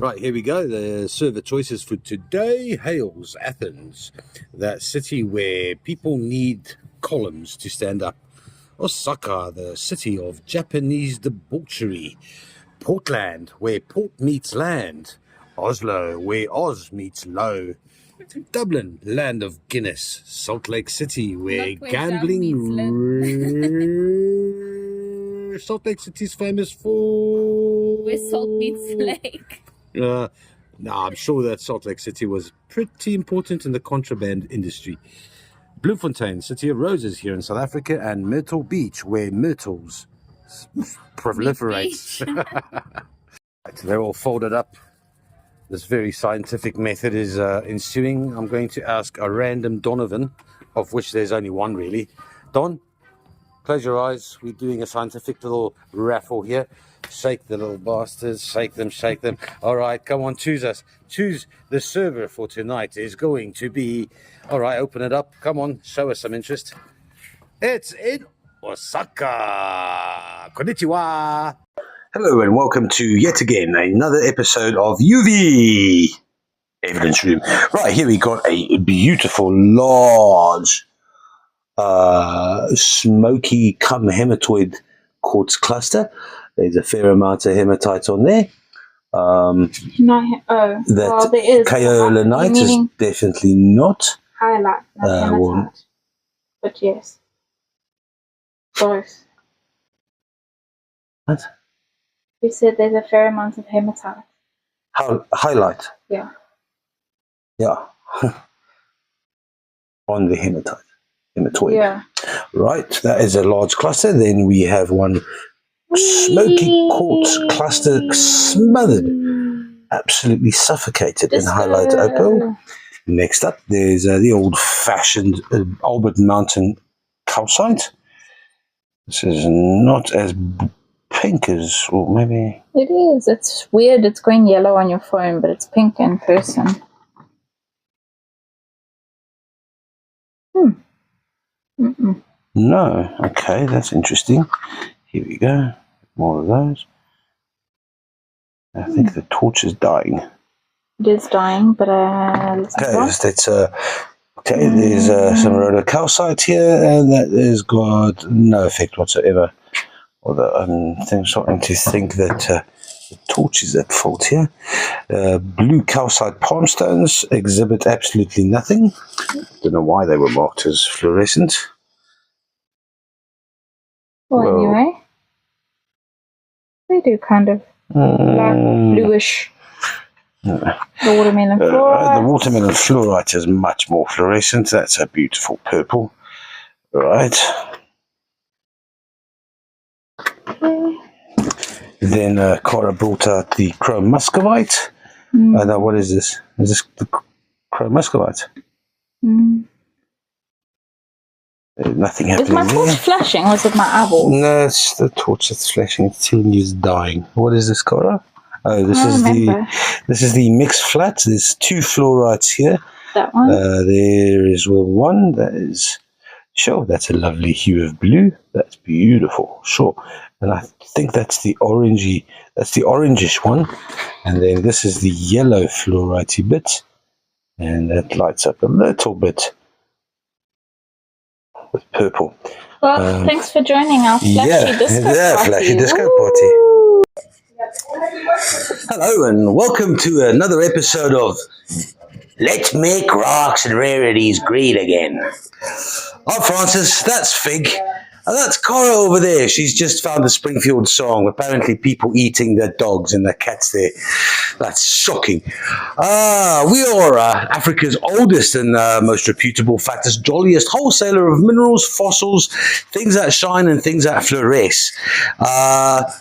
Right, here we go. The server choices for today. Hails, Athens, that city where people need columns to stand up. Osaka, the city of Japanese debauchery. Portland, where port meets land. Oslo, where Oz meets low. Dublin, land of Guinness. Salt Lake City, where gambling... Salt Lake City's famous for... Where salt meets lake. No, I'm sure that Salt Lake City was pretty important in the contraband industry. Bloemfontein, City of Roses here in South Africa, and Myrtle Beach, where myrtles proliferate. They're all folded up. This very scientific method is ensuing. I'm going to ask a random Donovan, of which there's only one really. Don, close your eyes. We're doing a scientific little raffle here. Shake the little bastards, shake them, shake them. All right, come on, choose us. Choose the server for tonight is going to be... All right, open it up. Come on, show us some interest. It's in Osaka. Konnichiwa. Hello and welcome to yet again another episode of UV Evidence Room. Right, here we got a beautiful, large, smoky cum hematoid quartz cluster. There's a fair amount of hematite on there. There is. Kaolinite is definitely not. Highlight, not hematite. But yes. Both. What? We said there's a fair amount of hematite. Highlight? Yeah. Yeah. On the hematoid. Yeah. Right, that is a large cluster. Then we have one smoky quartz cluster smothered, absolutely suffocated in highlight opal. Next up, there's the old-fashioned Albert Mountain calcite. This is not as pink as, or maybe... It is. It's weird. It's going yellow on your phone, but it's pink in person. No. Okay, that's interesting. Here we go. More of those. I think the torch is dying. It is dying, but let's okay, there's some rhodocalcite here, and that has got no effect whatsoever. Although I'm starting to think that the torch is at fault here. Blue calcite palm stones exhibit absolutely nothing. Don't know why they were marked as fluorescent. Well, anyway. They do kind of black, bluish. The watermelon fluorite. The watermelon fluorite is much more fluorescent. That's a beautiful purple. Right. Okay. Then Cora brought out the chrome muscovite. Now, what is this? Is this the chrome muscovite? There's nothing happening. Is my torch flashing or is it my eyeball? No, it's the torch that's flashing. It's telling you it's dying. What is this, Cora? Oh, this is the mixed flat. There's two fluorites here. That one? There is one. That is, sure, that's a lovely hue of blue. That's beautiful, sure. And I think that's the orangey, that's the orangish one. And then this is the yellow fluorite bit. And that lights up a little bit with purple. Well, thanks for joining our flashy disco party. Flashy disco party. Hello and welcome to another episode of Let's Make Rocks and Rarities Great Again. I'm Francis, that's Fig, and that's Cora over there. She's just found the Springfield song. Apparently people eating their dogs and their cats there. That's shocking. We are Africa's oldest and most reputable, fattest, jolliest wholesaler of minerals, fossils, things that shine and things that fluoresce.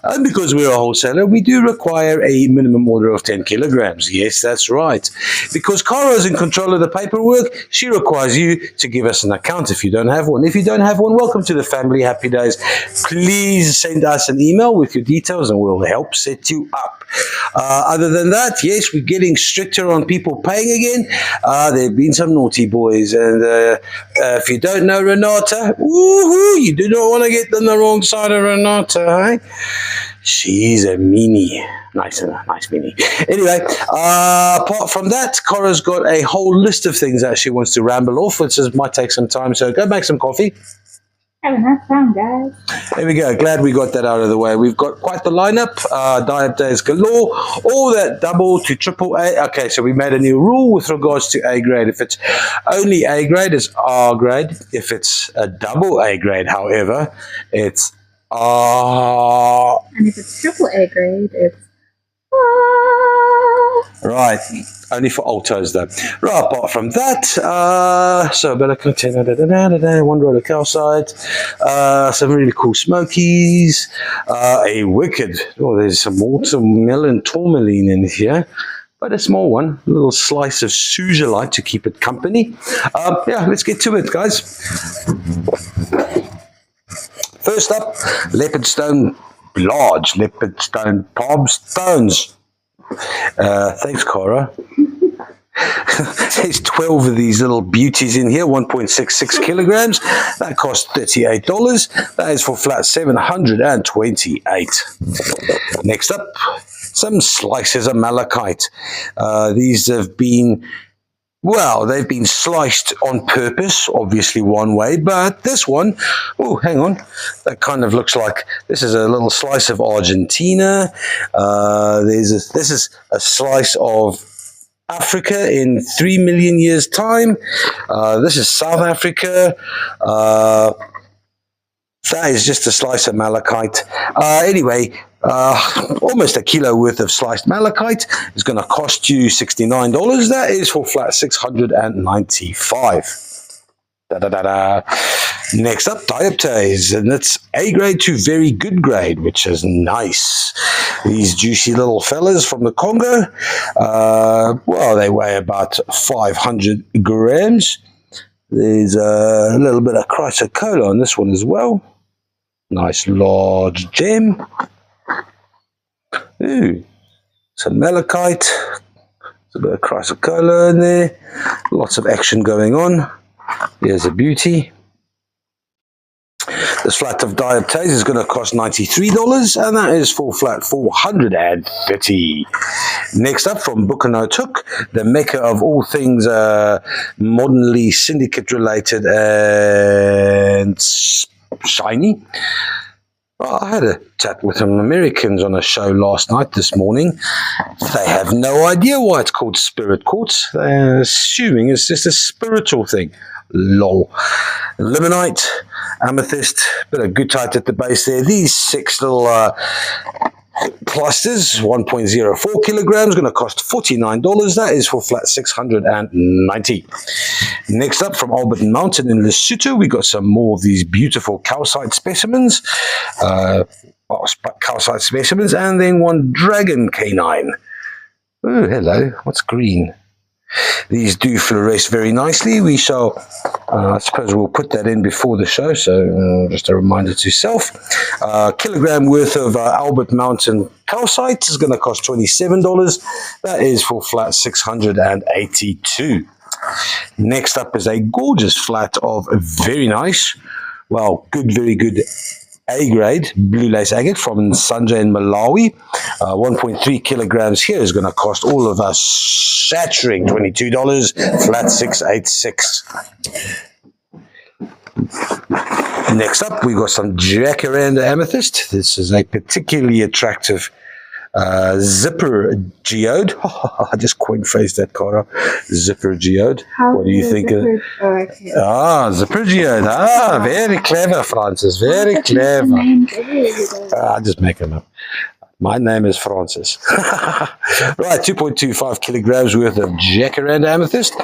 And because we're a wholesaler, we do require a minimum order of 10 kilograms. Yes, that's right. Because Cora is in control of the paperwork, she requires you to give us an account if you don't have one. If you don't have one, welcome to the family. Happy days. Please send us an email with your details and we'll help set you up. Other than that, yes, we're getting stricter on people paying again. There have been some naughty boys, and if you don't know Renata, woohoo, you do not want to get on the wrong side of Renata, eh? She's a meanie. Nice meanie. Anyway, apart from that, Cora's got a whole list of things that she wants to ramble off, which might take some time. So go make some coffee. Have a nice time, guys. There we go. Glad we got that out of the way. We've got quite the lineup. Dioptase galore. All that double to triple A. Okay, so we made a new rule with regards to A grade. If it's only A grade, it's R grade. If it's a double A grade, however, it's R. And if it's triple A grade, it's Right, only for altos though. Right, apart from that, so a bit of container, one roll of calcite, some really cool smokies, a wicked, there's some watermelon tourmaline in here, but a small one, a little slice of suzalite to keep it company. Yeah, let's get to it, guys. First up, leopard stone, large leopard stone palm stones. Thanks, Cora. There's 12 of these little beauties in here, 1.66 kilograms. That costs $38. That is for flat 728. Next up, some slices of malachite. These have been, well, they've been sliced on purpose, obviously one way, but this one, oh, hang on, that kind of looks like, this is a little slice of Argentina. This is a slice of Africa in 3 million years' time. This is South Africa. That is just a slice of malachite. Anyway, almost a kilo worth of sliced malachite is going to cost you $69. That is for flat 695. Next up, Dioptase, and it's A grade to very good grade, which is nice. These juicy little fellas from the Congo, well, they weigh about 500 grams. There's a little bit of chrysocolla on this one as well. Nice large gem. Ooh, some malachite. There's a bit of chrysocolla in there. Lots of action going on. Here's a beauty. This flat of Dioptase is going to cost $93, and that is for flat 430. Next up, from Bukanotuk, the mecca of all things modernly syndicate-related and shiny. I had a chat with some Americans on a show last night, this morning. They have no idea why it's called spirit quartz. They're assuming it's just a spiritual thing. Lol. Limonite, amethyst, bit of goethite at the base there. These 6 little clusters, 1.04 kilograms, going to cost $49. That is for flat 690. Next up, from Albert Mountain in Lesotho, we got some more of these beautiful calcite specimens. Calcite specimens, and then one dragon canine. Oh, hello. What's green? These do fluoresce very nicely. We shall, I suppose we'll put that in before the show, so just a reminder to self. Kilogram worth of Albert Mountain calcite is going to cost $27. That is for flat 682. Next up is a gorgeous flat of very nice, well, very good A grade blue lace agate from Sanjay in Malawi. 1.3 kilograms here is going to cost all of us shattering $22, flat 686. Next up, we got some jacaranda amethyst. This is a particularly attractive zipper geode. I just coin phrased that, Cara. Zipper geode. What do you think of it? Zipper geode. Very clever, Francis. Very clever. I just make them up. My name is Francis. Right, 2.25 kilograms worth of jacaranda amethyst.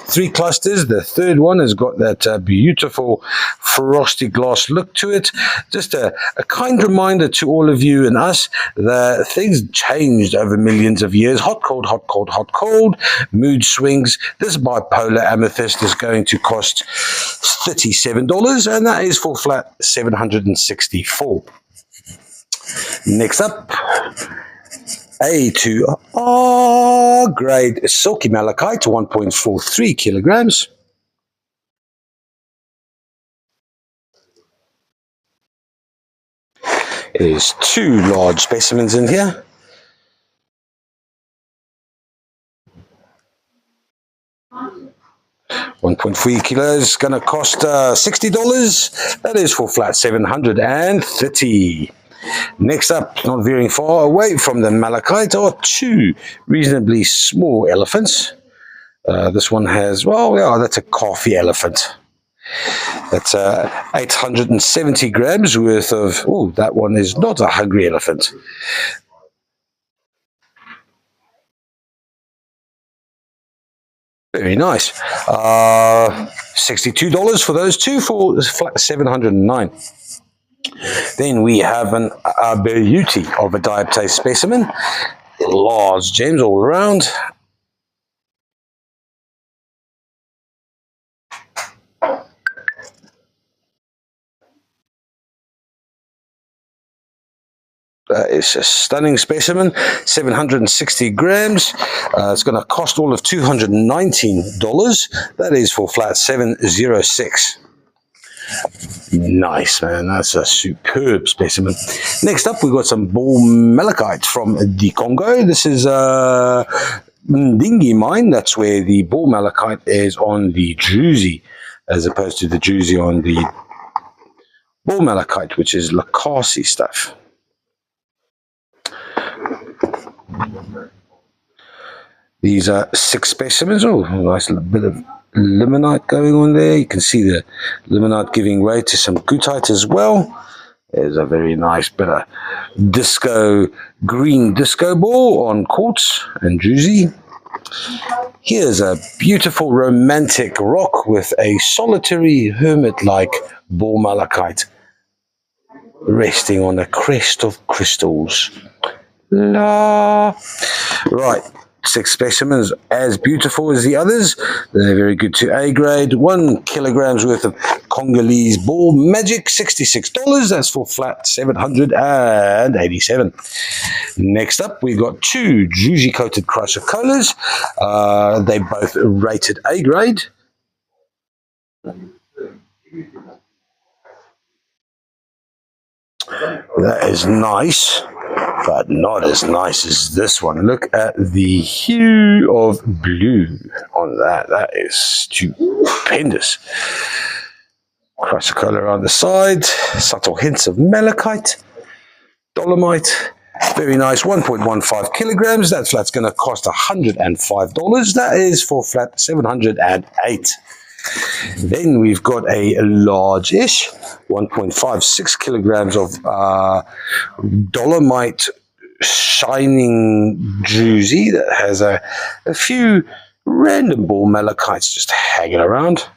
3 clusters. The third one has got that beautiful frosty glass look to it. Just a kind reminder to all of you and us that things changed over millions of years. Hot, cold, hot, cold, hot, cold. Mood swings. This bipolar amethyst is going to cost $37, and that is for flat 764. Next up, A to R grade silky malachite, 1.43 kilograms. There's two large specimens in here. $1.3 kilos, going to cost $60. That is for flat 730. Next up, not very far away from the malachite, are two reasonably small elephants. This one has, well, yeah, that's a coffee elephant. That's 870 grams worth of, oh, that one is not a hungry elephant. Very nice. $62 for those two for flat 709. Then we have a beauty of a Dioptase specimen. Large gems all around. That is a stunning specimen, 760 grams. It's going to cost all of $219. That is for flat 706. Nice, man. That's a superb specimen. Next up, we've got some ball malachite from the Congo. This is a Ndingi mine. That's where the ball malachite is on the druzy, as opposed to the druzy on the ball malachite, which is Lakasi stuff. These are 6 specimens. Oh, nice little bit of limonite going on there. You can see the limonite giving way to some goethite as well. There's a very nice bit of green disco ball on quartz and druzy. Here's a beautiful romantic rock with a solitary hermit-like ball malachite resting on a crest of crystals. La. Right, 6 specimens as beautiful as the others. They're very good to A grade. 1 kilograms worth of Congolese ball magic, $66. That's for flat 787. Next up, we've got 2 druzy coated chrysocollars. They both rated A grade. That is nice, but not as nice as this one. Look at the hue of blue on that. That is stupendous. Chrysocolla on the side, subtle hints of malachite, dolomite. Very nice, 1.15 kilograms. That flat's going to cost $105. That is for flat 708. Then we've got a large-ish 1.56 kilograms of dolomite shining druzy that has a few random ball malachites just hanging around.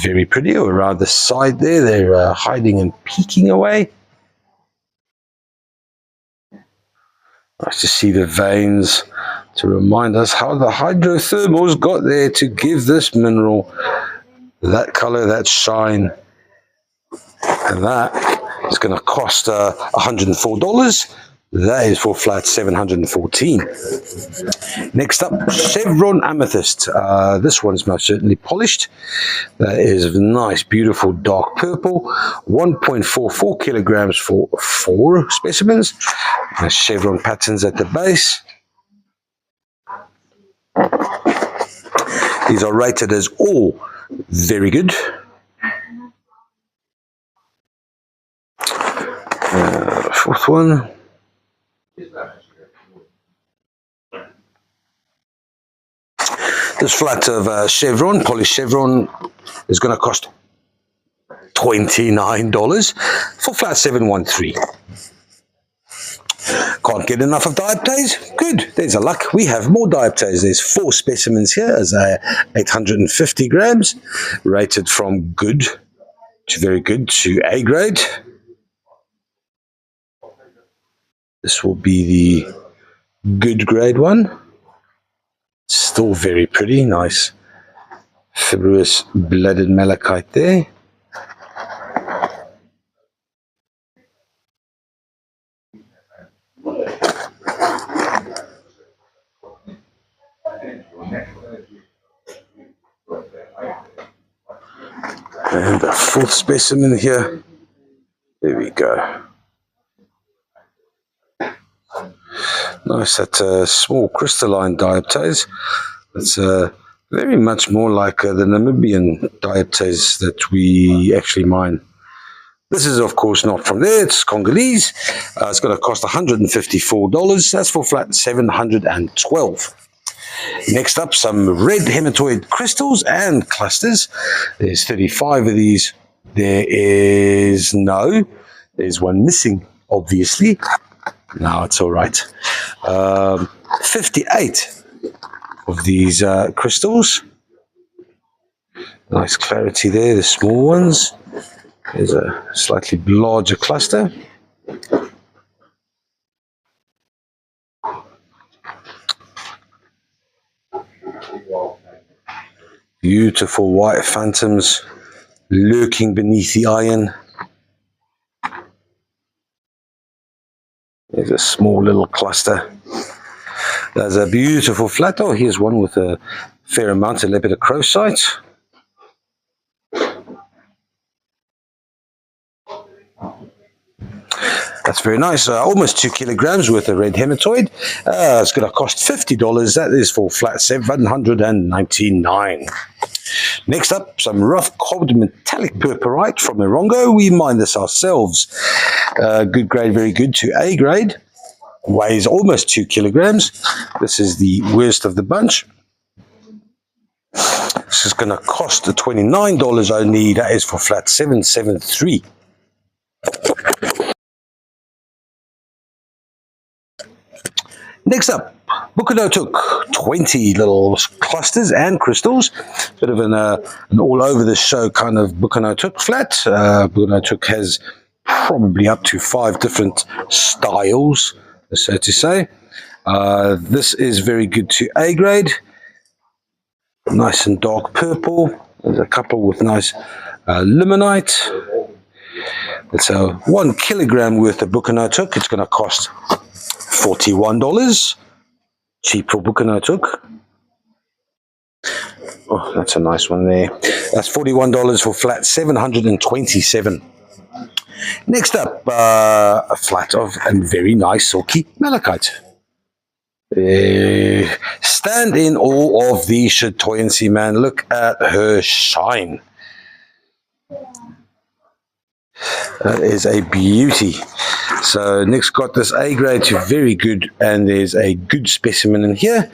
Very pretty. Around the side there, they're hiding and peeking away. Nice to see the veins to remind us how the hydrothermals got there to give this mineral that color, that shine. And that is going to cost $104. That is for flat 714. Next up, chevron amethyst. This one is most certainly polished. That is nice, beautiful dark purple. 1.44 kilograms for 4 specimens. Nice chevron patterns at the base. These are rated as all very good. The 4th one. This flat of chevron, polished chevron, is going to cost $29 for flat 713. Can't get enough of Dioptase? Good, there's a luck. We have more Dioptase. There's 4 specimens here as 850 grams, rated from good to very good to A grade. This will be the good grade one. Still very pretty, nice fibrous blooded malachite there. And the 4th specimen here. There we go. Nice, that small crystalline dioptase. It's very much more like the Namibian dioptase that we actually mine. This is, of course, not from there. It's Congolese. It's going to cost $154. That's for flat 712. Next up, some red hematoid crystals and clusters. There's 35 of these. There's one missing, obviously. No, it's all right. 58 of these crystals. Nice clarity there, the small ones. There's a slightly larger cluster. Beautiful white phantoms lurking beneath the iron. There's a small little cluster. There's a beautiful flat. Oh, here's one with a fair amount of lepidocrocite. That's very nice. Almost 2 kilograms worth of red hematoid. It's going to cost $50. That is for flat 799. Next up, some rough cobbed metallic purpurite from Morongo. We mine this ourselves. Good grade, very good to A grade. Weighs almost 2 kilograms. This is the worst of the bunch. This is going to cost $29 only. That is for flat 773. Next up, Bukano took 20 little clusters and crystals. Bit of an all over the show kind of Bukano took flat. Bukano took has probably up to 5 different styles, so to say. This is very good to A grade. Nice and dark purple. There's a couple with nice limonite. It's a 1 kilogram worth of Bukano took. It's going to cost $41. Cheap for Bukano took. Oh, that's a nice one there. That's $41 for flat 727. Next up, a flat of a very nice silky malachite. Stand in awe of the chatoyancy, man. Look at her shine. That is a beauty. So Nick's got this A grade to very good, and there's a good specimen in here.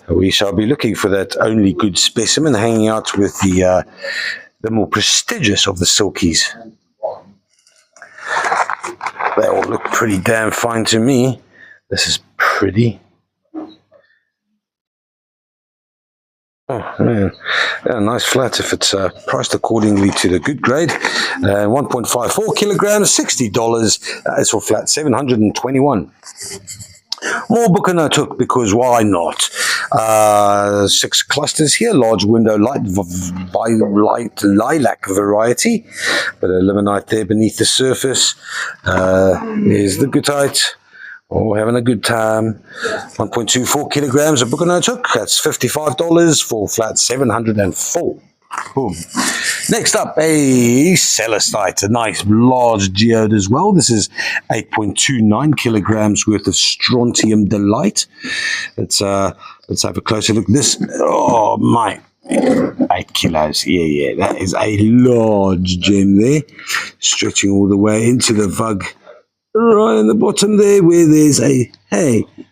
We shall be looking for that only good specimen, hanging out with the more prestigious of the silkies. They all look pretty damn fine to me. This is pretty. Oh man, yeah, nice flat if it's priced accordingly to the good grade. 1.54 kilograms, $60. That is for flat 721. More Bukano took because why not? 6 clusters here, large window light lilac variety. But a limonite there beneath the surface. There's the goethite. Oh, having a good time. 1.24 kilograms of Bukano took. That's $55 for flat 704. Boom. Next up, a celestite, a nice large geode as well. This is 8.29 kilograms worth of strontium delight. Let's have a closer look. This, oh my, 8 kilos. Yeah, that is a large gem there, stretching all the way into the vug. Right in the bottom there, where there's a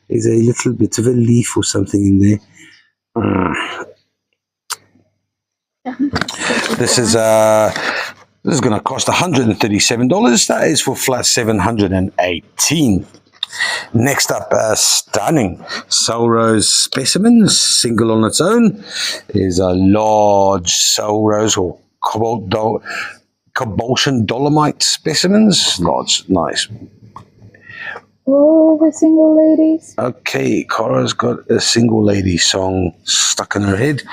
little bit of a leaf or something in there. This is going to cost $137. That is for flat 718. Next up, a stunning Selrose specimen, single on its own, is a large Selrose or Cobultion dolomite specimens. Large, nice. Oh, the single ladies. Okay, Cara's got a single lady song stuck in her head.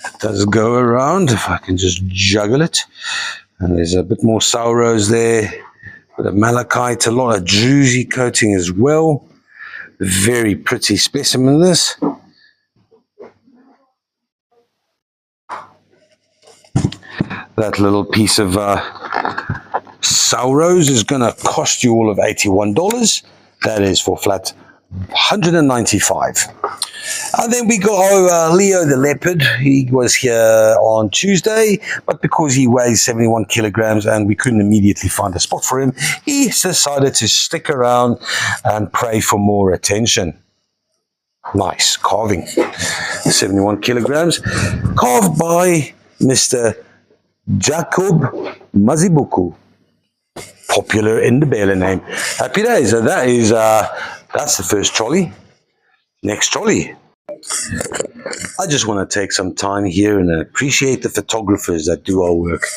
It does go around, if I can just juggle it. And there's a bit more Selrose there. Bit of malachite, a lot of druzy coating as well. Very pretty specimen, this. That little piece of Selrose is going to cost you all of $81. That is for flat 195. And then we got our Leo the leopard. He was here on Tuesday, but because he weighs 71 kilograms and we couldn't immediately find a spot for him, he decided to stick around and pray for more attention. Nice carving. 71 kilograms. Carved by Mr. Jacob Mazibuku. Popular in the Bela name. Happy days. So that is, that's the first trolley. Next trolley. I just want to take some time here and appreciate the photographers that do our work.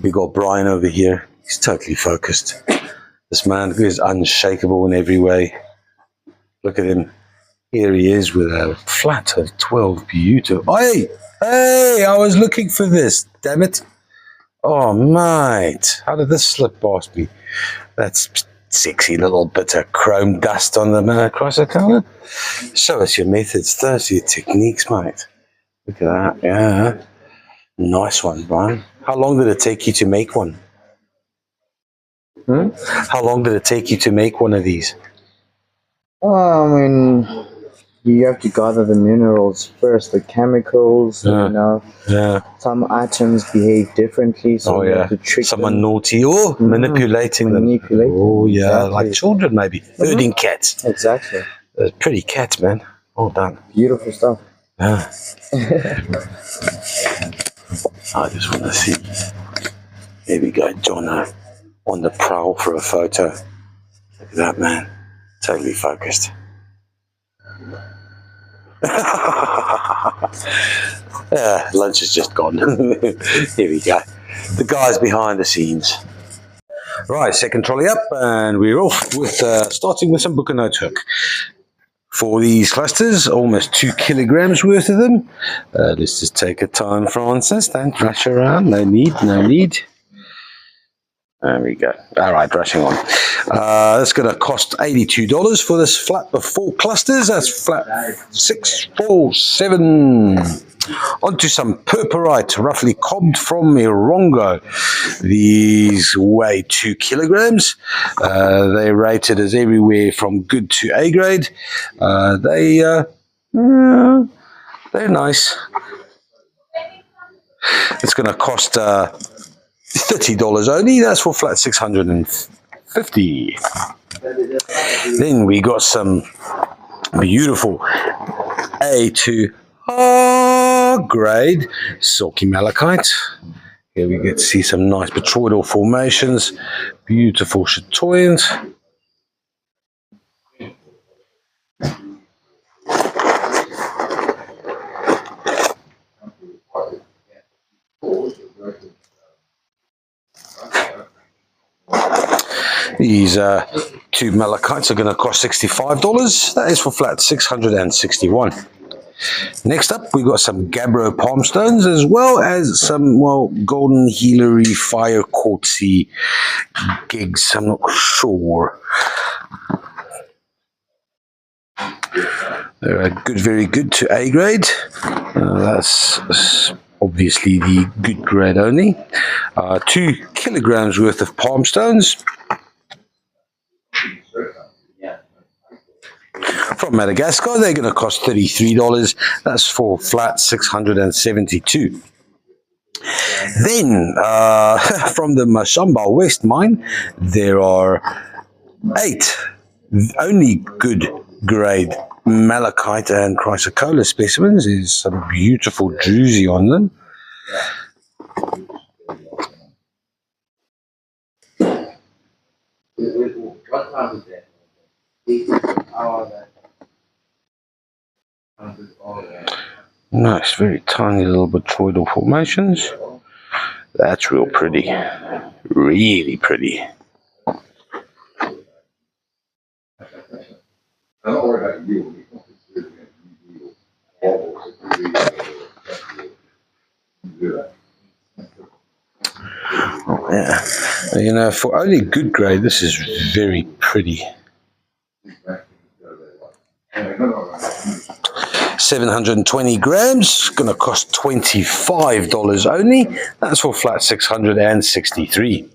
We got Brian over here. He's totally focused. This man is unshakable in every way. Look at him. Here he is with a flat of 12 beautiful. Hey, I was looking for this. Damn it. Oh, mate. How did this slip past me? That's sexy little bit of chrome dust on the chrysocolla. Show us your methods, those are your techniques, mate. Look at that, yeah. Nice one, Brian. How long did it take you to make one? How long did it take you to make one of these? I mean, you have to gather the minerals first, the chemicals, you know. Yeah. Some items behave differently, so you have to trick Some them. are naughty or manipulating them. Oh, yeah, exactly. like children maybe. Herding cats. Exactly. They're pretty cats, man. Well done. Beautiful stuff. Yeah. I just want to see. Here we go, John, on the prowl for a photo. Look at that, man. Totally focused. Yeah, lunch is just gone. Here we go. The guys behind the scenes. Right, second trolley up, and we're off with starting with some Book and Note hook. For these clusters, almost 2 kilograms worth of them. Let's just take a time, Francis. Don't rush around. No need, no need. There we go. All right, rushing on. That's going to cost $82 for this flat of 4 clusters. That's flat 647. Onto some purpurite, roughly cobbed from Mirongo. These weigh 2 kilograms. They're rated as everywhere from good to A grade. They're nice. It's going to cost $30 only. That's for flat 650. Then we got some beautiful A2 grade silky malachite. Here we get to see some nice botryoidal formations, beautiful chatoyant. These 2 malachites are going to cost $65. That is for flat 661. Next up, we got some gabbro palm stones, as well as some, well, golden healery fire quartzy gigs. I'm not sure. They're good, very good to A grade. That's obviously the good grade only. 2 kilograms worth of palm stones. From Madagascar, they're going to cost $33. That's for flat 672. Then, from the Mashamba West mine, there are 8 only good grade malachite and chrysocolla specimens. There's some beautiful druzy on them. What time is that? Nice, very tiny little botryoidal formations. That's real pretty. Really pretty. Oh, yeah. You know, for only good grade, this is very pretty. 720 grams, going to cost $25 only. That's for flat 663.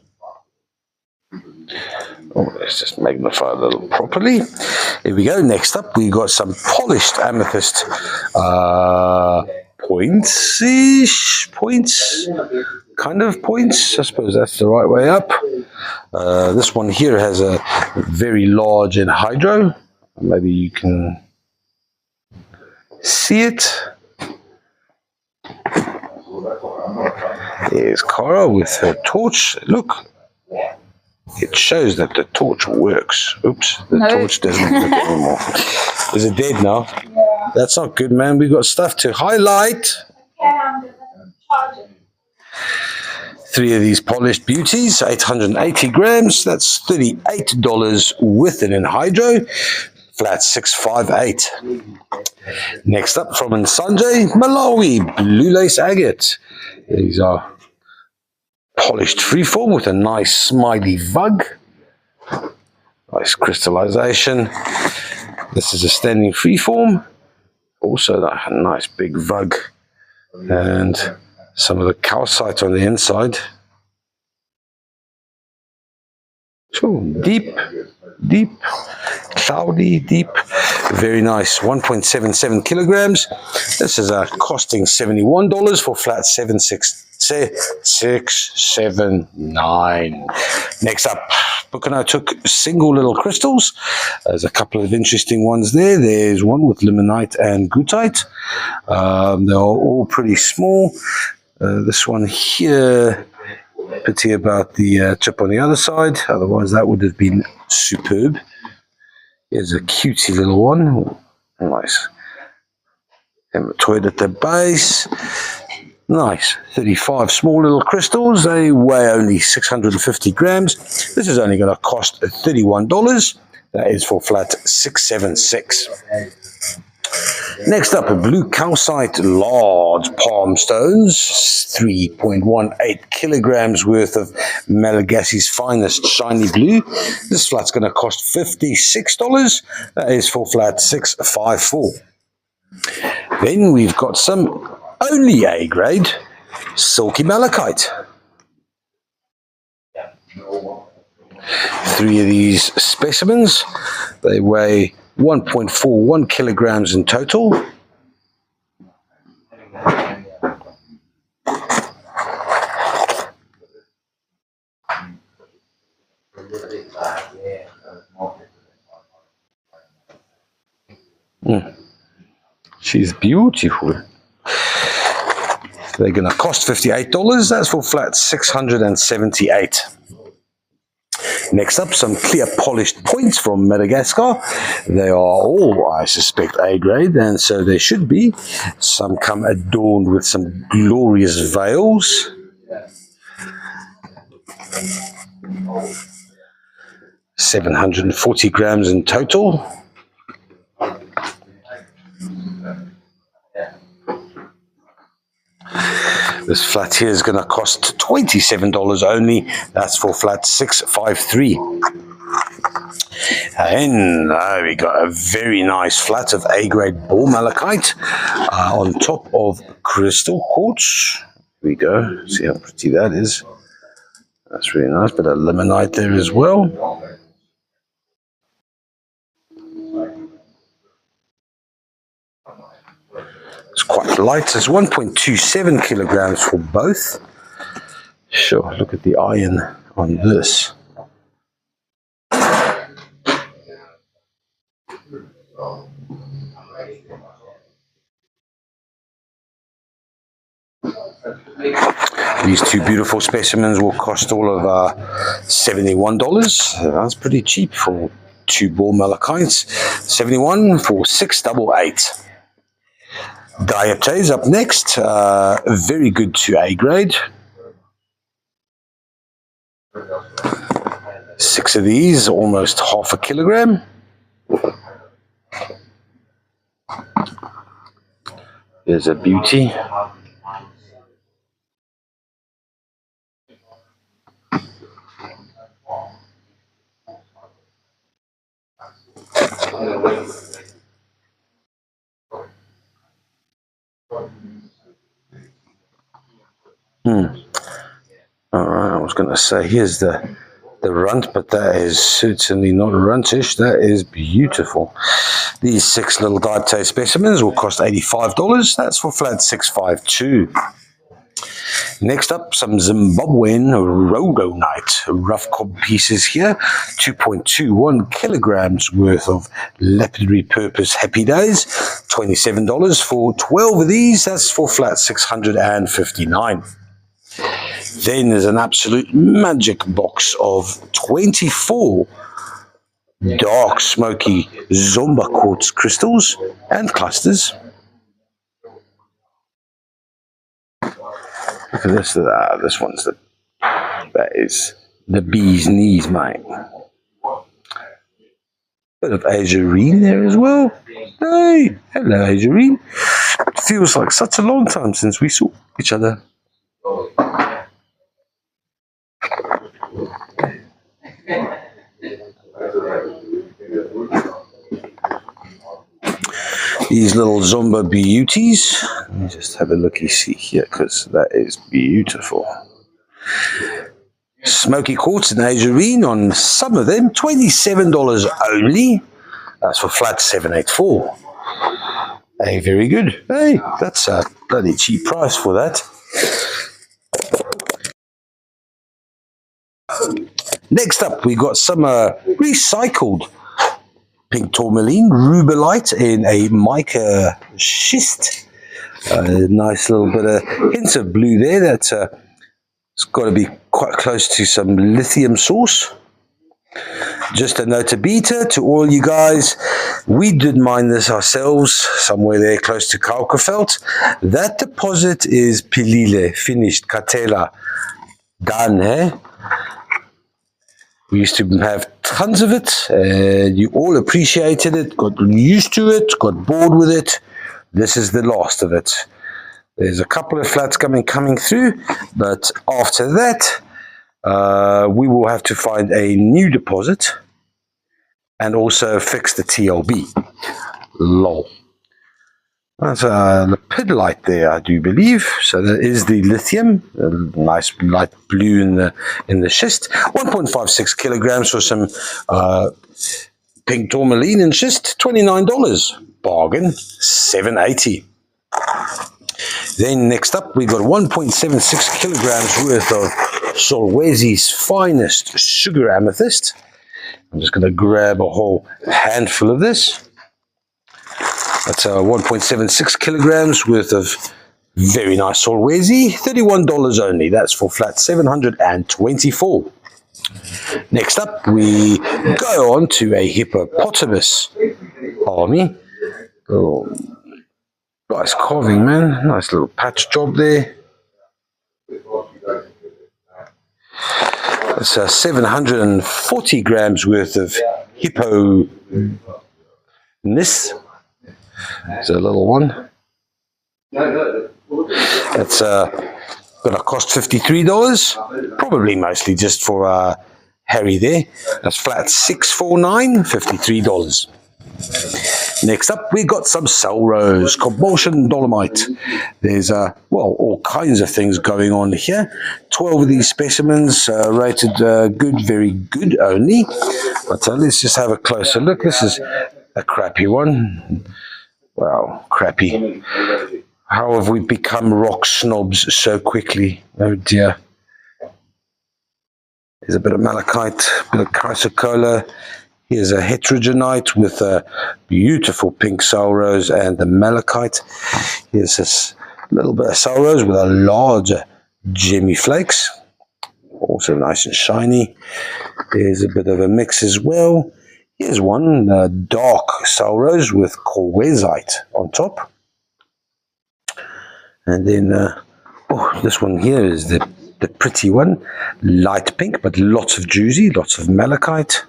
Oh, let's just magnify a little properly. Here we go. Next up, we got some polished amethyst points, kind of points. I suppose that's the right way up. This one here has a very large anhydro. Maybe you can see it. There's Cara with her torch. Look, it shows that the torch works. Oops, the torch doesn't work anymore. Is it dead now? Yeah. That's not good, man. We've got stuff to highlight. Three of these polished beauties, 880 grams. That's $38 with an anhydro. Flat 658. Next up from Sanjay, Malawi Blue Lace Agate. These are polished freeform with a nice smiley vug. Nice crystallization. This is a standing freeform. Also a nice big vug. And some of the calcite on the inside. So deep, cloudy, deep. Very nice. 1.77 kilograms. This is costing $71 for flat 679. Next up, Bucano took single little crystals. There's a couple of interesting ones there. There's one with limonite and goethite. They're all pretty small. This one here, pity about the chip on the other side. Otherwise, that would have been superb. Here's a cutie little one. Nice. Hematoid at the base. Nice. 35 small little crystals. They weigh only 650 grams. This is only going to cost $31. That is for flat 676. Next up, a blue calcite large palm stones, 3.18 kilograms worth of Malagasy's finest shiny blue. This flat's going to cost $56. That is for flat 654. Then we've got some only A grade silky malachite. Three of these specimens. They weigh 1.41 kilograms in total. She's beautiful. They're going to cost $58. That's for flat 678. Next up, some clear polished points from Madagascar. They are all, I suspect, A grade, and so they should be. Some come adorned with some glorious veils. $740 grams in total. This flat here is going to cost $27 only. That's for flat 653. And we got a very nice flat of A-grade ball malachite on top of crystal quartz. Here we go. See how pretty that is. That's really nice. Bit of limonite there as well. It's quite light. It's 1.27 kilograms for both. Sure, look at the iron on this. These two beautiful specimens will cost all of $71. That's pretty cheap for two ball malachites. $71 for 688. Dioptase up next. Very good to A grade. 6 of these, almost half a kilogram. There's a beauty. All right, I was going to say, here's the the runt, but that is certainly not runtish. That is beautiful. These 6 little Dioptase specimens will cost $85. That's for flat 652. Next up, some Zimbabwean rhodonite rough cob pieces here. 2.21 kilograms worth of lapidary purpose Happy Days. $27 for 12 of these. That's for flat 659. Then there's an absolute magic box of 24 dark smoky Zomba quartz crystals and clusters. Look at this. This one's that is the bee's knees, mate. Bit of azurine there as well. Hey, hello azurine. It feels like such a long time since we saw each other. These little Zomba beauties. Let me just have a looky-see here, because that is beautiful. Smoky quartz and azurine on some of them, $27 only. That's for flat 784. Hey, very good. Hey, that's a bloody cheap price for that. Next up, we got some recycled pink tourmaline rubellite in a mica schist. Nice little bit of hints of blue there. That's it's got to be quite close to some lithium source. Just a nota beta to all you guys. We did mine this ourselves, somewhere there close to Kaukerveld. That deposit is Pilile, finished, Katela, done, eh? We used to have tons of it, and you all appreciated it, got used to it, got bored with it. This is the last of it. There's a couple of flats coming through, but after that, we will have to find a new deposit and also fix the TLB. Lol. That's a lapidolite there, I do believe. So that is the lithium, a nice light blue in the schist. 1.56 kilograms for some pink tourmaline and schist. $29. Bargain. $7.80. Then next up, we got 1.76 kilograms worth of Solwesi's finest sugar amethyst. I'm just going to grab a whole handful of this. That's 1.76 kilograms worth of very nice Solwezi. $31 only. That's for flat 724. Next up, we go on to a hippopotamus army. Oh, nice carving, man. Nice little patch job there. That's 740 grams worth of hippo nis. It's a little one. It's gonna cost $53. Probably mostly just for Harry there. That's flat 649, $53. Next up, we got some Selrose, Compulsion Dolomite. There's, well, all kinds of things going on here. 12 of these specimens rated good, very good only. But let's just have a closer look. This is a crappy one. Wow, crappy. How have we become rock snobs so quickly? Oh dear. There's a bit of malachite, a bit of chrysocolla. Here's a heterogenite with a beautiful pink Selrose and the malachite. Here's this little bit of Selrose with a larger gemmy flakes. Also nice and shiny. There's a bit of a mix as well. Here's one, dark Selrose with Corwezite on top. And then, this one here is the pretty one. Light pink, but lots of juicy, lots of malachite.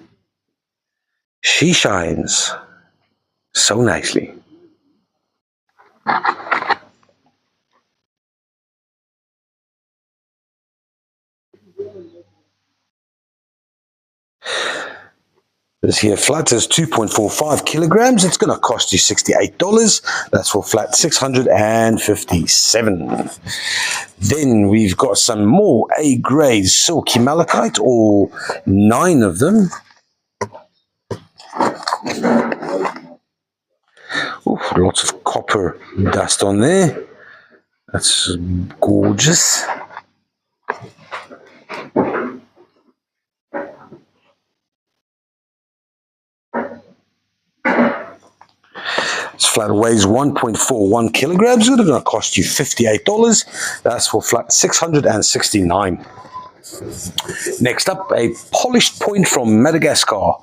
She shines so nicely. This here flat is 2.45 kilograms. It's going to cost you $68. That's for flat 657. Then we've got some more A-grade silky malachite, or 9 of them. Ooh, lots of copper dust on there. That's gorgeous. This flat weighs 1.41 kilograms. It's going to cost you $58. That's for flat 669. Next up, a polished point from Madagascar.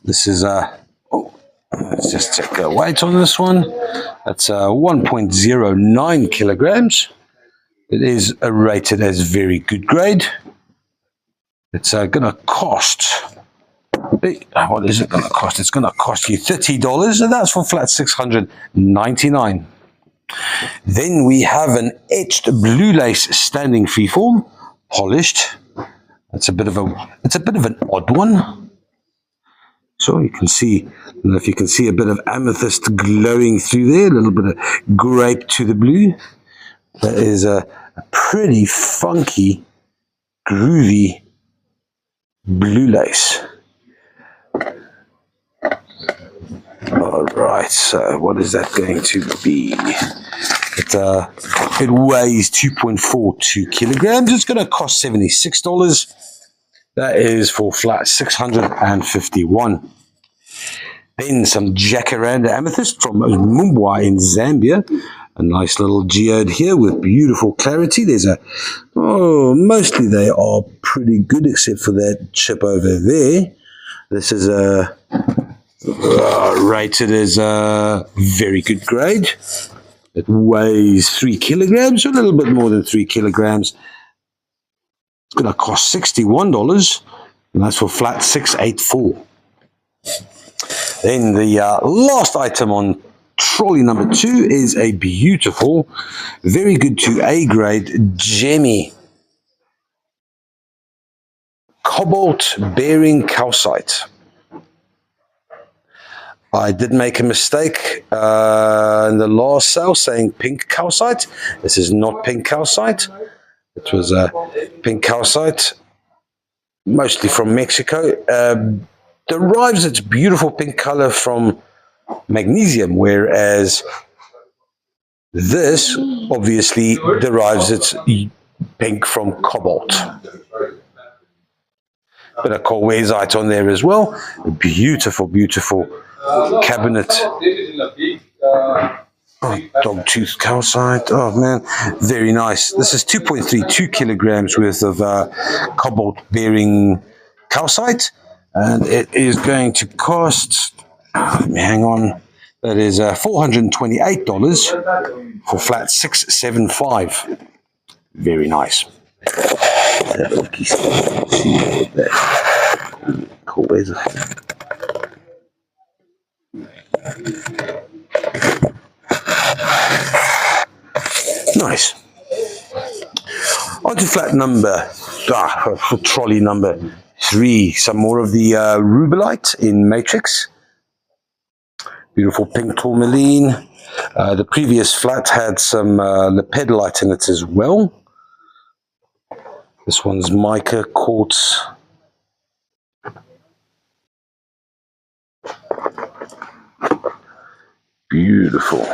This is let's just check the weight on this one. That's 1.09 kilograms. It is rated as very good grade. It's going to cost... What is it going to cost? It's going to cost you $30, and that's for flat 699. Then we have an etched blue lace standing freeform, polished. It's a bit of an odd one. So you can see, I don't know if you can see a bit of amethyst glowing through there, a little bit of grape to the blue. That is a pretty funky, groovy blue lace. All right, so what is that going to be? It weighs 2.42 kilograms. It's going to cost $76. That is for flat 651. Then some jacaranda amethyst from Mumbai in Zambia. A nice little geode here with beautiful clarity. There's mostly they are pretty good except for that chip over there. This is rated as a very good grade. It weighs 3 kilograms, a little bit more than 3 kilograms. It's going to cost $61, and that's for flat 684. Then the last item on trolley number 2 is a beautiful, very good to A-grade gemmy cobalt-bearing calcite. I did make a mistake in the last sale saying pink calcite. This is not pink calcite. It was pink calcite, mostly from Mexico. Derives its beautiful pink color from magnesium, whereas this obviously derives its pink from cobalt. Bit of colwezite on there as well. A beautiful, beautiful cabinet. Dog tooth calcite. Oh man, very nice. This is 2.32 kilograms worth of cobalt bearing calcite, and it is going to cost, hang on, that is $428 for flat 675. Very nice. Have a look, see that. Cool, where's it? Nice. On to flat number, trolley number 3. Some more of the rubellite in matrix. Beautiful pink tourmaline. The previous flat had some lepidolite in it as well. This one's mica quartz. Beautiful,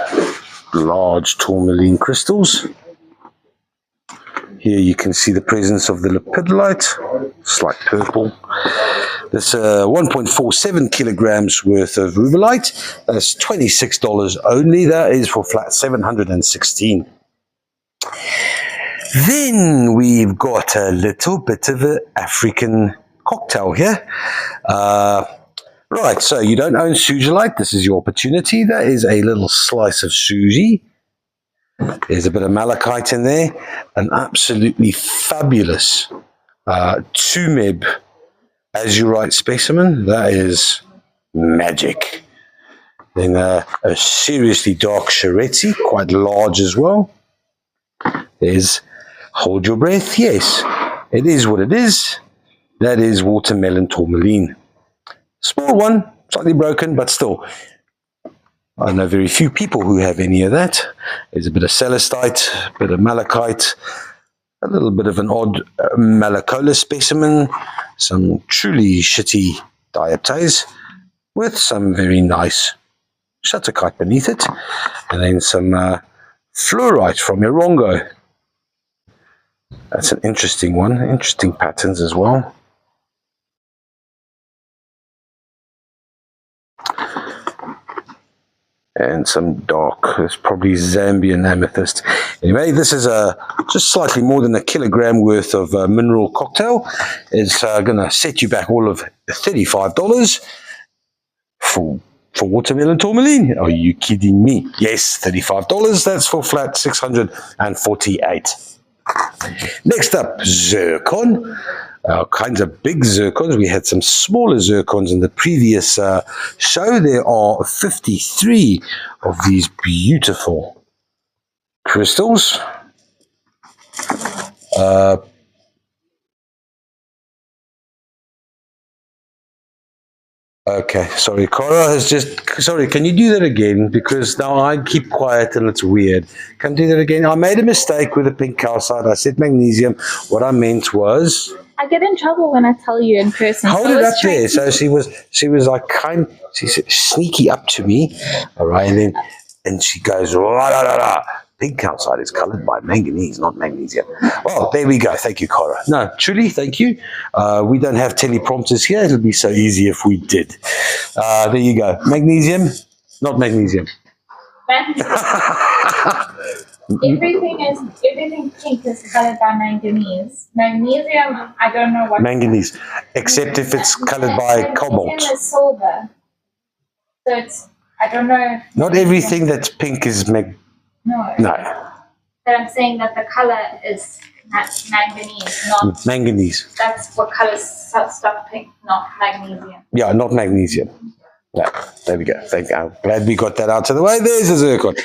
large tourmaline crystals. Here you can see the presence of the lepidolite, slight purple. This 1.47 kilograms worth of rubellite. That's $26 only. That is for flat 716. Then we've got a little bit of an African cocktail here. Right, so you don't own sugilite. This is your opportunity. That is a little slice of Suzy. There's a bit of malachite in there. An absolutely fabulous Tumeb azurite specimen. That is magic. Then a seriously dark Chareti, quite large as well. There's, hold your breath, yes, it is what it is. That is watermelon tourmaline. Small one, slightly broken, but still. I know very few people who have any of that. There's a bit of celestite, a bit of malachite, a little bit of an odd malacola specimen, some truly shitty dioptase, with some very nice shutterkite beneath it, and then some fluorite from Irongo. That's an interesting one, interesting patterns as well. And some dark, it's probably Zambian amethyst. Anyway, this is just slightly more than a kilogram worth of mineral cocktail. It's going to set you back all of $35 for watermelon tourmaline. Are you kidding me? Yes, $35. That's for flat 648. Next up, zircon. Kinds of big zircons. We had some smaller zircons in the previous show. There are 53 of these beautiful crystals. Okay, sorry, Cora has sorry, can you do that again? Because now I keep quiet and it's weird. Can you do that again? I made a mistake with the pink calcite. I said magnesium. What I meant was... I get in trouble when I tell you in person. Hold it up there. So she was like she's sneaky up to me, all right, and she goes, la, la, la, la. Pink calcite is colored by manganese, not magnesium. Well, there we go. Thank you, Cora. No, truly, thank you. We don't have teleprompters here. It'll be so easy if we did. There you go. Magnesium, not magnesium. Everything pink is colored by manganese. Magnesium, I don't know what. Manganese, except if it's colored by cobalt. Magnesium is silver. So it's, I don't know. Not everything that's pink is No. But I'm saying that the color is manganese, not manganese. That's what colors stuff pink, not magnesium. Yeah, not magnesium. No, there we go. I'm glad we got that out of the way. There's a zircon.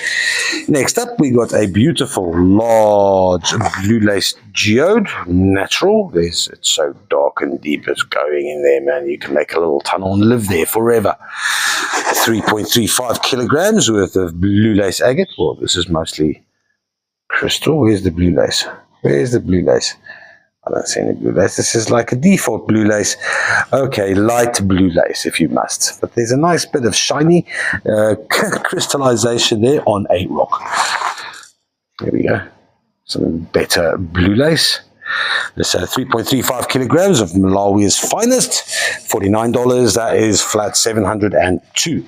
Next up, we got a beautiful, large blue lace geode, natural. It's so dark and deep, it's going in there, man. You can make a little tunnel and live there forever. 3.35 kilograms worth of blue lace agate. Well, this is mostly crystal. Where's the blue lace? Where's the blue lace? I don't see any blue lace. This is like a default blue lace. Okay, light blue lace if you must. But there's a nice bit of shiny crystallization there on a rock. There we go. Some better blue lace. This 3.35 kilograms of Malawi's finest. $49. That is flat 702.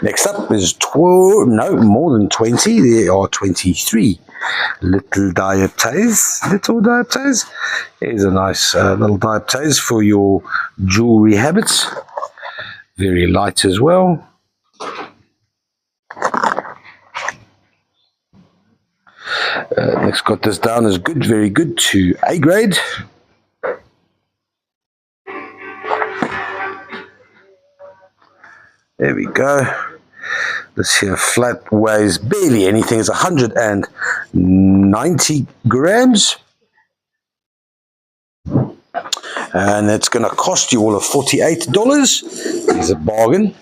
Next up is more than 20. There are 23. Little dioptase. Here's a nice little dioptase for your jewelry habits. Very light as well. Next, got this down as good, very good to A grade. There we go. This here flat weighs barely anything. It's 190 grams. And it's going to cost you all of $48. It's a bargain.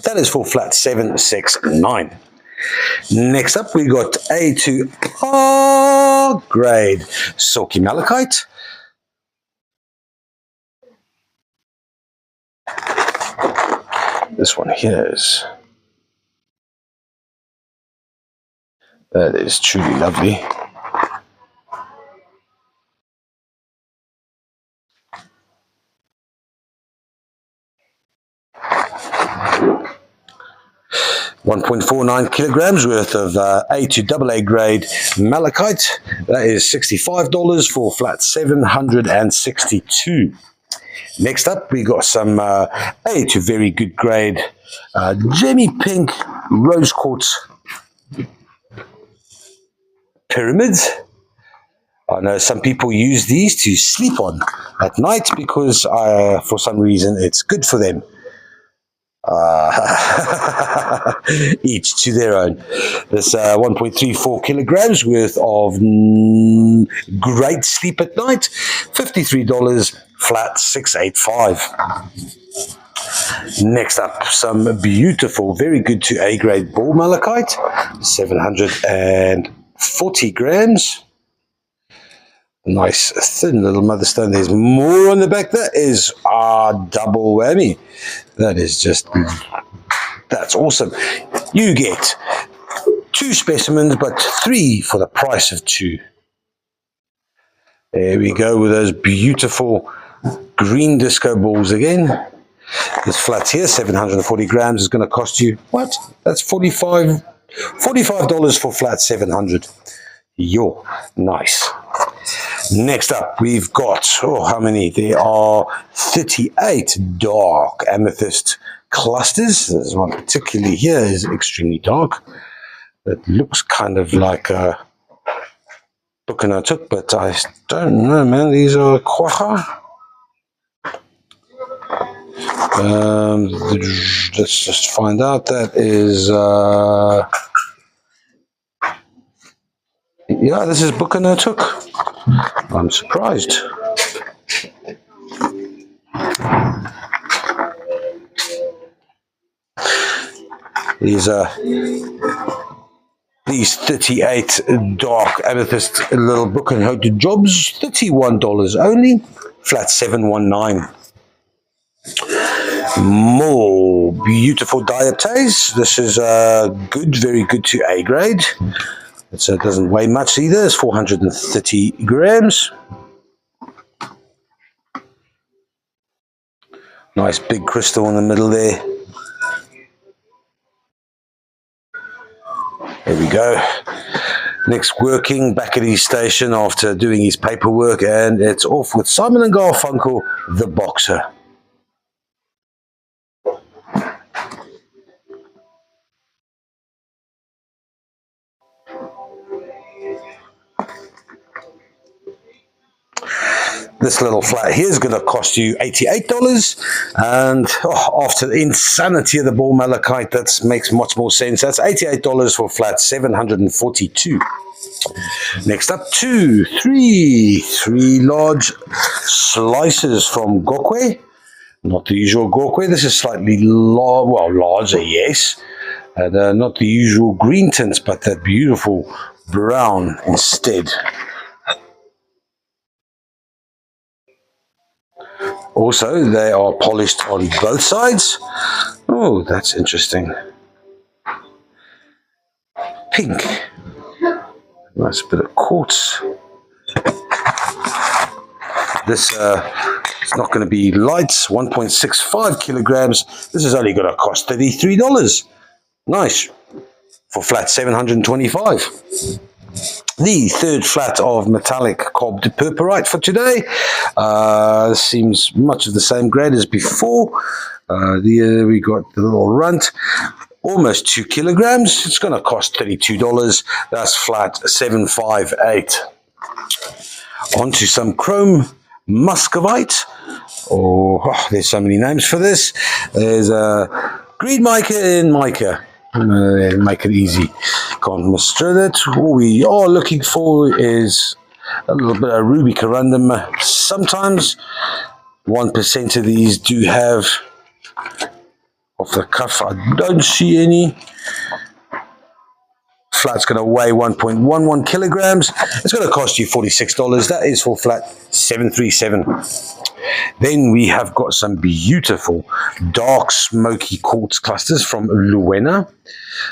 That is for flat 769. Next up, we got A to R grade silky malachite. This one here is... That is truly lovely. $1.49 kilograms worth of A to AA grade malachite. That is $65 for flat 762. Next up, we got some A to very good grade Jamie Pink rose quartz pyramids. I know some people use these to sleep on at night because for some reason it's good for them. Each to their own. This 1.34 kilograms worth of great sleep at night. $53 flat 685. Next up, some beautiful, very good to A grade ball malachite, 740 grams. Nice thin little mother stone. There's more on the back. That is double whammy. That is just, that's awesome. You get 2 specimens, but 3 for the price of 2. There we go with those beautiful green disco balls again. This flat here, 740 grams, is going to cost you, what? That's $45 for flat 700. Yo, nice. Next up, we've got, how many? There are 38 dark amethyst clusters. There's one particularly here is extremely dark. It looks kind of like a book and I took, but I don't know, man. These are quaha. Let's just find out. That is, yeah, this is book and I took. I'm surprised. These 38 dark amethyst little book and hooded jobs, $31 only, flat 719. More beautiful Dioptase. This is good, very good to A grade. It doesn't weigh much either. It's 430 grams. Nice big crystal in the middle there. There we go. Next working back at his station after doing his paperwork, and it's off with Simon and Garfunkel, the boxer. This little flat here is going to cost you $88, and after the insanity of the ball malachite, that makes much more sense. That's $88 for flat 742. Next up, three large slices from gokwe. Not the usual gokwe. This is slightly larger, yes. And not the usual green tints, but that beautiful brown instead. Also, they are polished on both sides. Oh, that's interesting. Pink. Nice bit of quartz. This is not going to be light. 1.65 kilograms. This is only going to cost $33. Nice. For flat 725. The third flat of metallic cobbed purpurite for today. Seems much of the same grade as before. We got the little runt. Almost 2 kilograms. It's going to cost $32. That's flat 758. Onto some chrome muscovite. There's so many names for this. There's green mica and mica. Make it easy. Can't misread it. All we are looking for is a little bit of ruby corundum. Sometimes 1% of these do have, off the cuff, I don't see any. Flat's going to weigh 1.11 kilograms. It's going to cost you $46. That is for flat 737. Then we have got some beautiful dark smoky quartz clusters from Luena.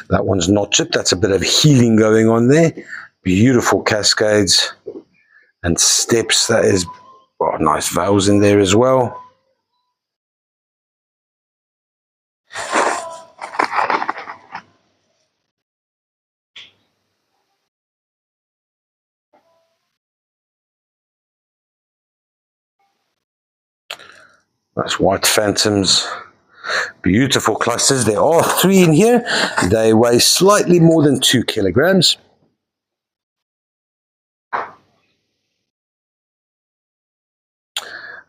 That one's not chipped. That's a bit of healing going on there. Beautiful cascades and steps. That is nice veils in there as well. That's white phantoms. Beautiful clusters. There are 3 in here. They weigh slightly more than 2 kilograms.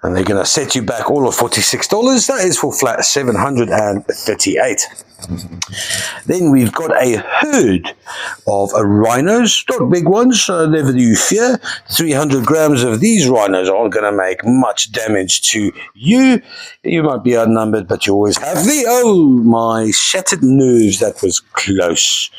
And they're going to set you back all of $46. That is for flat 738. Then we've got a herd of rhinos, not big ones, never do you fear. 300 grams of these rhinos aren't going to make much damage to you. You might be outnumbered, but you always have the, oh, my shattered nerves, that was close.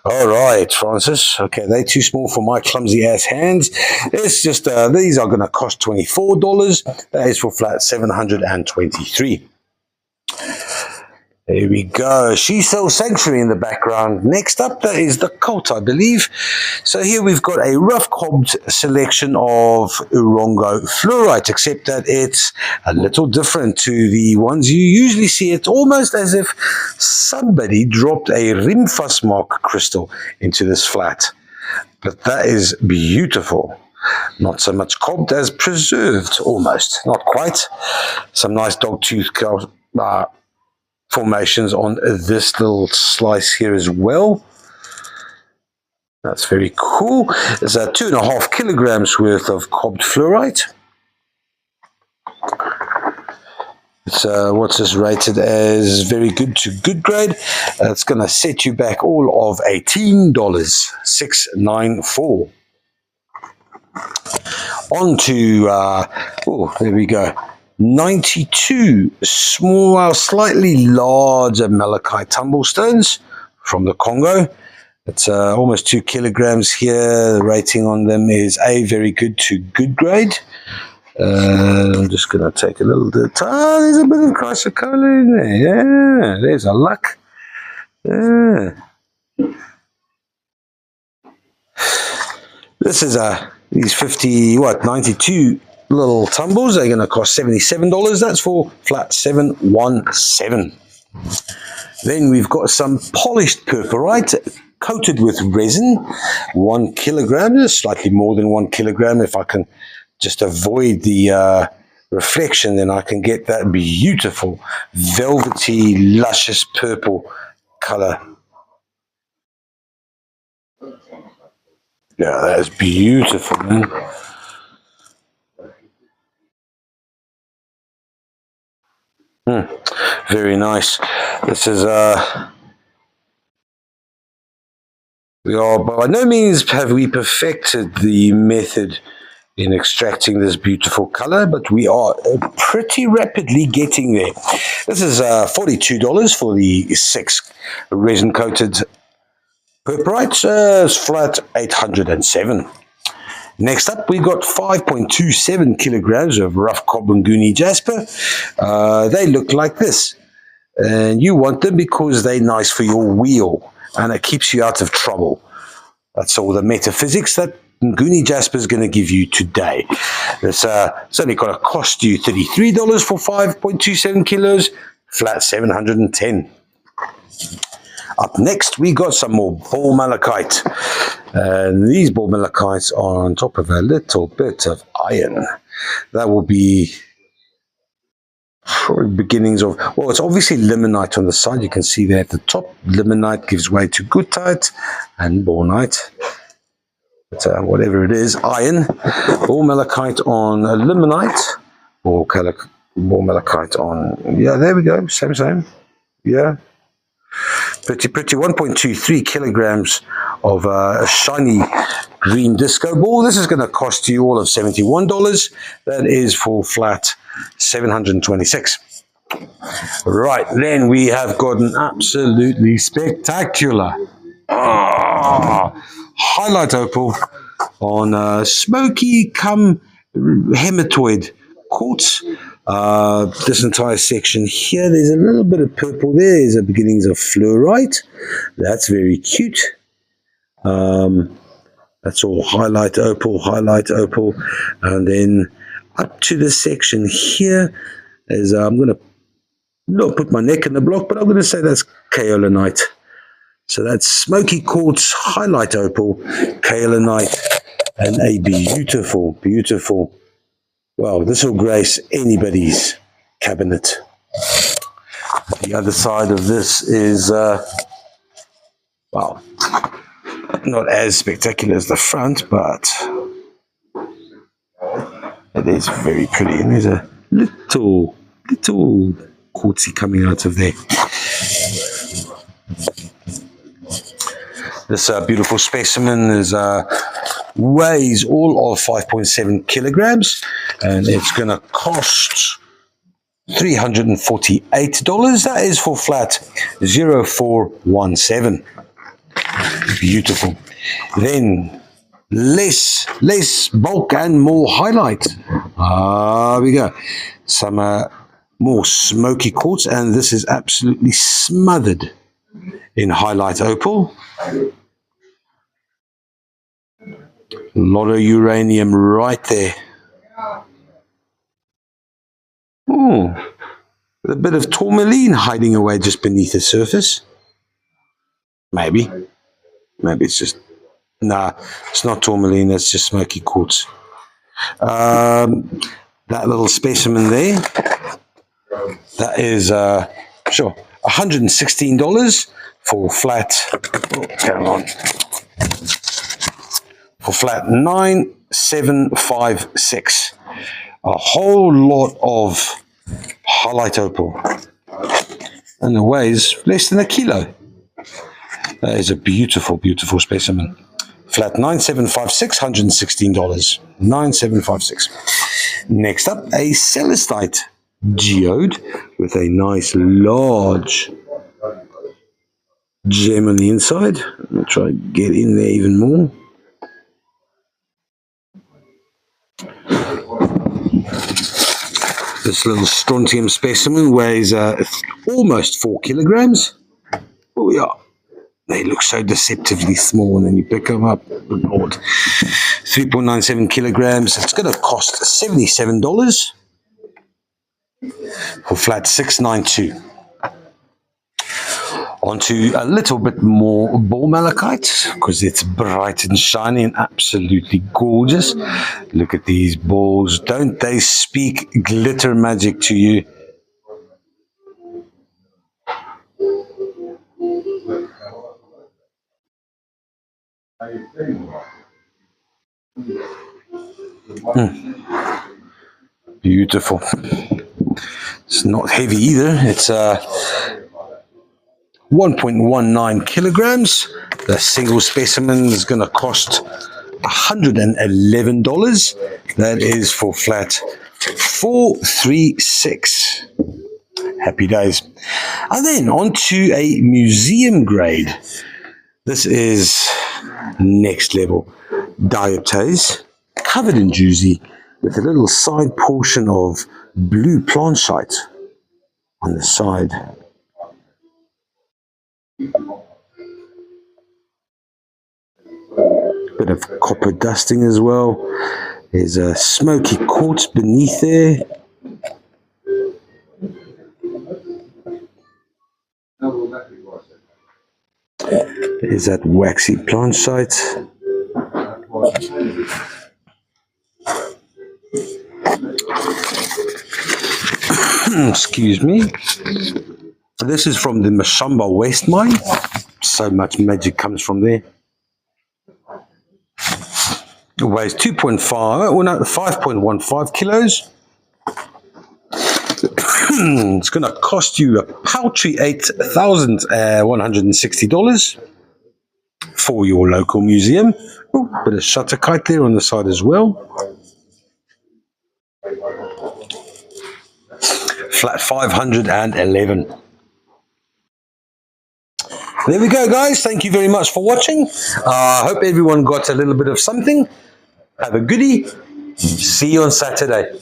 All right, Francis. Okay, they're too small for my clumsy ass hands. It's just, these are going to cost $24. That is for flat 723. There we go. She sells Sanctuary in the background. Next up, that is the cult, I believe. So here we've got a rough cobbed selection of Urongo fluorite, except that it's a little different to the ones you usually see. It's almost as if somebody dropped a Rimfastmark crystal into this flat. But that is beautiful. Not so much cobbed as preserved, almost. Not quite. Some nice dogtooth formations on this little slice here as well. That's very cool. There's 2.5 kilograms worth of cobbed fluorite. It's what's this rated as very good to good grade. It's going to set you back all of $18, $694. On to oh, there we go. 92 small, slightly larger malachite tumblestones from the Congo. It's almost 2 kilograms here. The rating on them is A, very good to good grade. I'm just going to take a little bit. Ah, there's a bit of chrysocolla in there. Yeah, there's a luck. Yeah. This is these 92 little tumbles. They're going to cost $77. That's for flat 717. Then we've got some polished purpurite coated with resin, 1 kilogram, slightly more than 1 kilogram. If I can just avoid the reflection, then I can get that beautiful, velvety, luscious purple color. Yeah, that is beautiful, man. Very nice. This is we are by no means have we perfected the method in extracting this beautiful color, but we are pretty rapidly getting there. This is $42 for the 6 resin coated purpurite. It's flat 807. Next up, we got 5.27 kilograms of rough Kobunguni jasper. They look like this. And you want them because they're nice for your wheel and it keeps you out of trouble. That's all the metaphysics that Nguni jasper is going to give you today. It's only going to cost you $33 for 5.27 kilos, flat 710. Up next, we got some more ball malachite. And these ball malachites are on top of a little bit of iron. That will be beginnings of, well, it's obviously limonite on the side. You can see there at the top, limonite gives way to goethite and bornite. But whatever it is, iron, ball malachite on limonite, ball malachite on, yeah, there we go, same, yeah. Pretty, 1.23 kilograms of a shiny green disco ball. This is going to cost you all of $71. That is for flat 726. Right, then we have got an absolutely spectacular highlight opal on smoky cum hematoid quartz. This entire section here, there's a little bit of purple there. There's the beginnings of fluorite. That's very cute. That's all highlight opal, and then up to this section here is I'm going to not put my neck in the block, but I'm going to say that's kaolinite. So that's smoky quartz, highlight opal, kaolinite, and a beautiful, beautiful. Well, this will grace anybody's cabinet. The other side of this is, well, not as spectacular as the front, but But it's very pretty, and there's a little quartzy coming out of there. This beautiful specimen is weighs all of 5.7 kilograms, and it's going to cost $348. That is for flat 0417. Beautiful. Then less bulk and more highlight. We go. Some more smoky quartz, and this is absolutely smothered in highlight opal. A lot of uranium right there. Oh, with a bit of tourmaline hiding away just beneath the surface. Maybe it's just, nah, it's not tourmaline, that's just smoky quartz. That little specimen there, that is, sure, $116 for flat, for flat 9756. A whole lot of highlight opal, and it weighs less than a kilo. That is a beautiful, beautiful specimen. Flat 9756, $116. 9756. Next up, a celestite geode with a nice large gem on the inside. I'll try to get in there even more. This little strontium specimen weighs almost 4 kilograms. Oh yeah, they look so deceptively small, and then you pick them up. Good Lord. 3.97 kilograms. It's going to cost $77 for flat 692. Onto a little bit more ball malachite, because it's bright and shiny and absolutely gorgeous. Look at these balls. Don't they speak glitter magic to you? Beautiful. It's not heavy either. It's 1.19 kilograms. The single specimen is going to cost $111. That is for flat 436. Happy days. And then on to a museum grade. This is next level. Dioptase, covered in juicy, with a little side portion of blue planchite on the side. Bit of copper dusting as well. There's a smoky quartz beneath there. There's that waxy planchite. Excuse me. This is from the Mashamba West mine. So much magic comes from there. It weighs 5.15 kilos. It's going to cost you a paltry $8,160 for your local museum. Oh, bit of shutter kite there on the side as well. Flat 511. There we go, guys. Thank you very much for watching. I hope everyone got a little bit of something. Have a goodie. See you on Saturday.